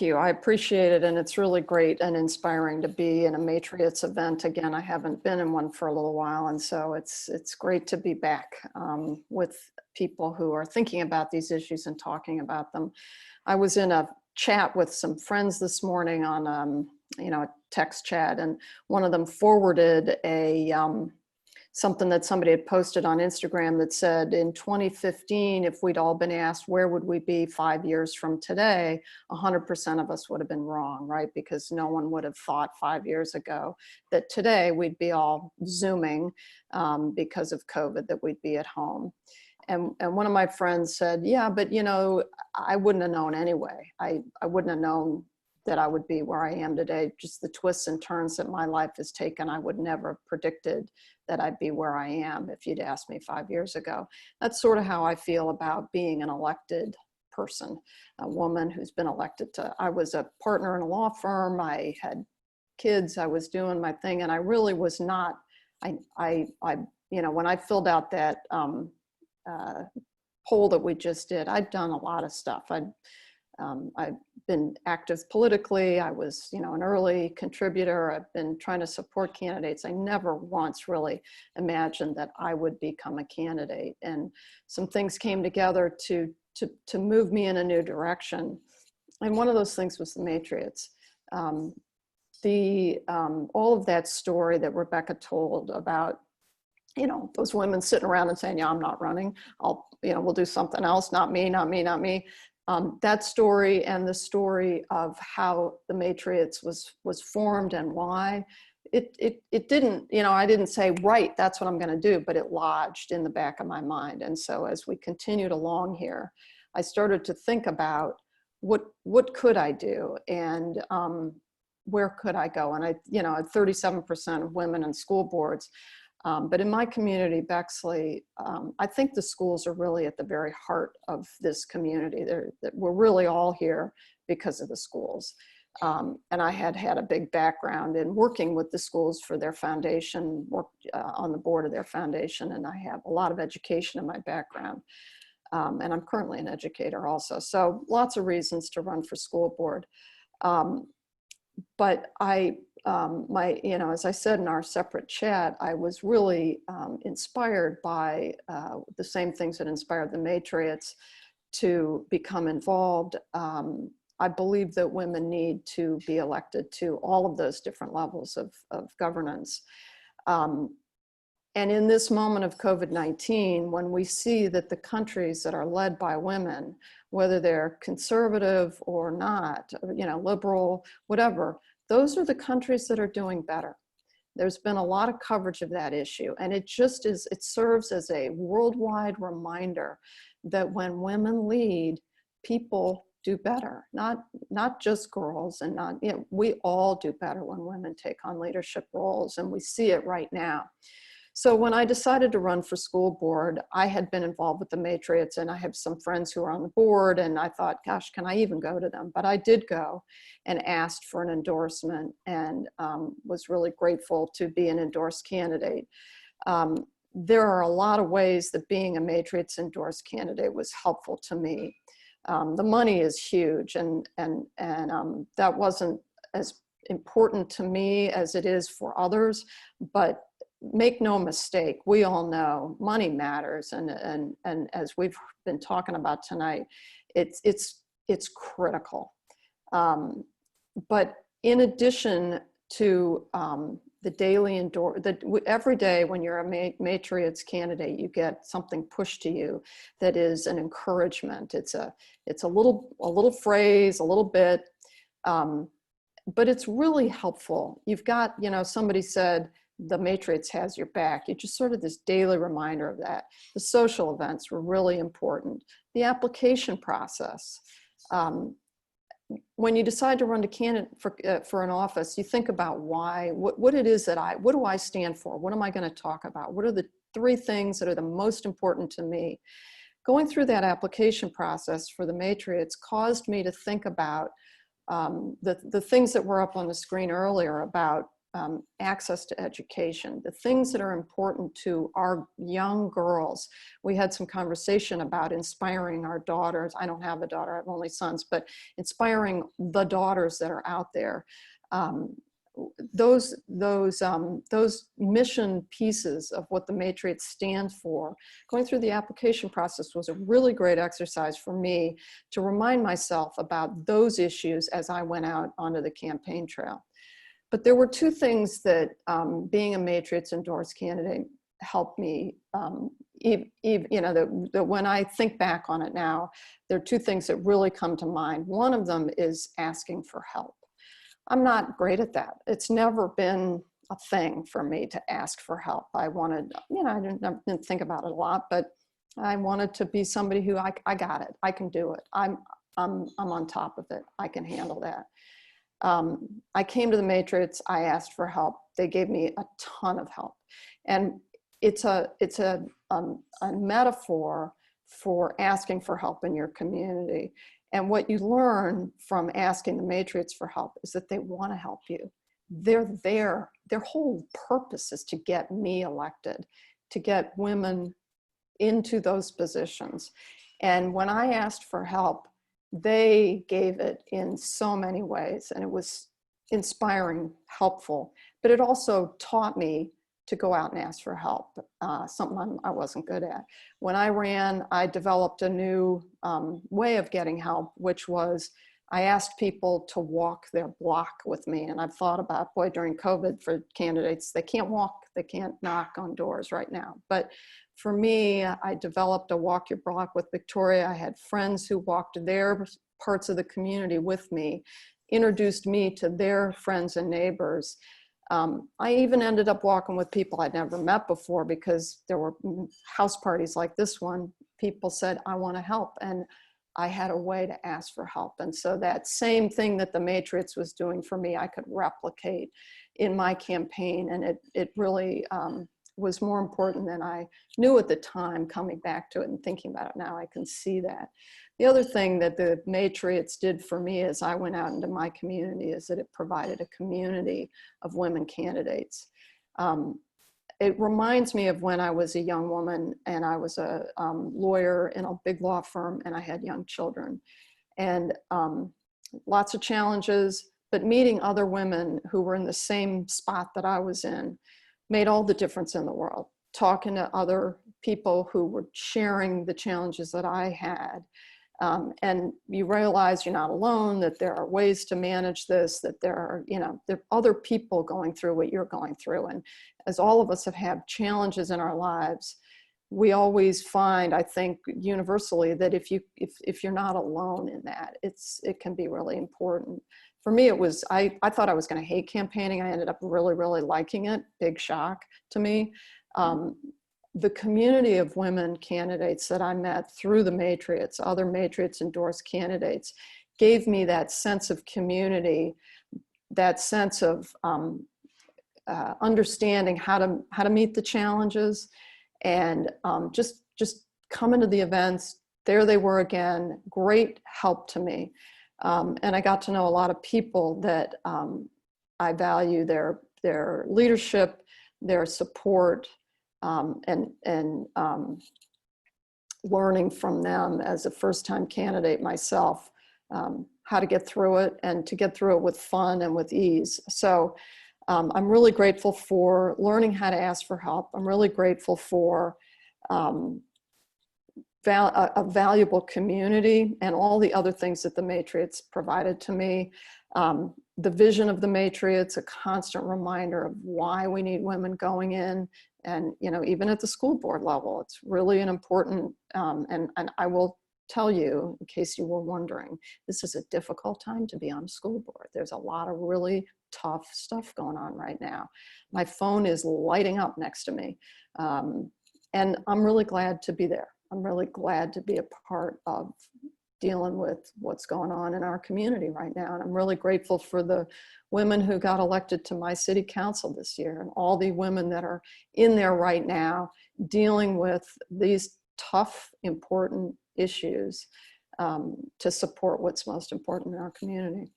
you. I appreciate it. And it's really great and inspiring to be in a Matriots event. Again, I haven't been in one for a little while. And so it's great to be back with people who are thinking about these issues and talking about them. I was in a chat with some friends this morning on, a text chat, and one of them forwarded something that somebody had posted on Instagram that said in 2015, if we'd all been asked where would we be 5 years from today, 100% of us would have been wrong, right? Because no one would have thought 5 years ago that today we'd be all Zooming because of COVID, that we'd be at home. And one of my friends said, yeah, but I wouldn't have known anyway. I wouldn't have known that I would be where I am today. Just the twists and turns that my life has taken, I would never have predicted that I'd be where I am if you'd asked me 5 years ago. That's sort of how I feel about being an elected person, a woman who's been elected to. I was a partner in a law firm. I had kids. I was doing my thing, and I really was not. When I filled out that poll that we just did, I'd done a lot of stuff. I've been active politically. I was, an early contributor. I've been trying to support candidates. I never once really imagined that I would become a candidate. And some things came together to move me in a new direction. And one of those things was the Matriots. All of that story that Rebecca told about, those women sitting around and saying, yeah, I'm not running. We'll do something else. Not me, not me, not me. That story and the story of how the Matriots was formed and why, it didn't, I didn't say, right, that's what I'm going to do, but it lodged in the back of my mind. And so as we continued along here, I started to think about what could I do, and where could I go? And I, at 37% of women in school boards. But in my community, Bexley, I think the schools are really at the very heart of this community. We're really all here because of the schools. And I had a big background in working with the schools for their foundation, worked on the board of their foundation, and I have a lot of education in my background. And I'm currently an educator also. So lots of reasons to run for school board. But as I said in our separate chat, I was really inspired by the same things that inspired the Matriots to become involved. I believe that women need to be elected to all of those different levels of governance. And in this moment of COVID-19, when we see that the countries that are led by women, whether they're conservative or not, liberal, whatever, those are the countries that are doing better. There's been a lot of coverage of that issue, and it serves as a worldwide reminder that when women lead, people do better, not just girls, and we all do better when women take on leadership roles, and we see it right now. So when I decided to run for school board, I had been involved with the Matriots, and I have some friends who are on the board, and I thought, gosh, can I even go to them? But I did go and asked for an endorsement, and was really grateful to be an endorsed candidate. There are a lot of ways that being a Matriots endorsed candidate was helpful to me. The money is huge, and that wasn't as important to me as it is for others, but make no mistake, we all know money matters, and as we've been talking about tonight, it's critical. But in addition to the daily every day when you're a Matriots candidate, you get something pushed to you that is an encouragement. It's a little phrase, a little bit, but it's really helpful. You've got, somebody said, the Matriots has your back. It's just sort of this daily reminder of that. The social events were really important. The application process. When you decide to run to candidate for an office, you think about why, what it is what do I stand for? What am I going to talk about? What are the 3 things that are the most important to me? Going through that application process for the Matriots caused me to think about the things that were up on the screen earlier about access to education, the things that are important to our young girls. We had some conversation about inspiring our daughters. I don't have a daughter, I have only sons, but inspiring the daughters that are out there. Those mission pieces of what the Matriots stands for, going through the application process was a really great exercise for me to remind myself about those issues as I went out onto the campaign trail. But there were two things that being a Matriots endorsed candidate helped me, that when I think back on it now, there are two things that really come to mind. One of them is asking for help. I'm not great at that. It's never been a thing for me to ask for help. I wanted, I didn't think about it a lot, but I wanted to be somebody who I got it. I can do it. I'm on top of it. I can handle that. I came to the Matriots. I asked for help. They gave me a ton of help, and it's a metaphor for asking for help in your community. And what you learn from asking the Matriots for help is that they want to help you. They're there. Their whole purpose is to get me elected, to get women into those positions. And when I asked for help, they gave it in so many ways, and it was inspiring, helpful, but it also taught me to go out and ask for help, something I wasn't good at. When I ran, I developed a new way of getting help, which was I asked people to walk their block with me. And I've thought about, boy, during COVID for candidates, they can't walk, they can't knock on doors right now. But for me, I developed a walk your block with Victoria. I had friends who walked their parts of the community with me, introduced me to their friends and neighbors. I even ended up walking with people I'd never met before, because there were house parties like this one. People said, I want to help. And I had a way to ask for help. And so that same thing that the Matriots was doing for me, I could replicate in my campaign. And it really was more important than I knew at the time. Coming back to it and thinking about it now, I can see that. The other thing that the Matriots did for me as I went out into my community is that it provided a community of women candidates. It reminds me of when I was a young woman and I was a lawyer in a big law firm and I had young children. And lots of challenges, but meeting other women who were in the same spot that I was in made all the difference in the world. Talking to other people who were sharing the challenges that I had. And you realize you're not alone, that there are ways to manage this, that there are other people going through what you're going through. And as all of us have had challenges in our lives, we always find, I think, universally, that if you're not alone in that, it can be really important. For me, it was, I thought I was going to hate campaigning. I ended up really, really liking it. Big shock to me. The community of women candidates that I met through the Matriots, other Matriots endorsed candidates, gave me that sense of community, that sense of understanding how to meet the challenges, and just coming to the events. There they were again, great help to me. And I got to know a lot of people that I value their leadership, their support, and learning from them as a first-time candidate myself, how to get through it and to get through it with fun and with ease. So I'm really grateful for learning how to ask for help. I'm really grateful for a valuable community and all the other things that the Matriots provided to me. The vision of the Matriots, a constant reminder of why we need women going in. And, even at the school board level, it's really an important, and I will tell you, in case you were wondering, this is a difficult time to be on a school board. There's a lot of really tough stuff going on right now. My phone is lighting up next to me. And I'm really glad to be there. I'm really glad to be a part of dealing with what's going on in our community right now. And I'm really grateful for the women who got elected to my city council this year, and all the women that are in there right now dealing with these tough, important issues to support what's most important in our community.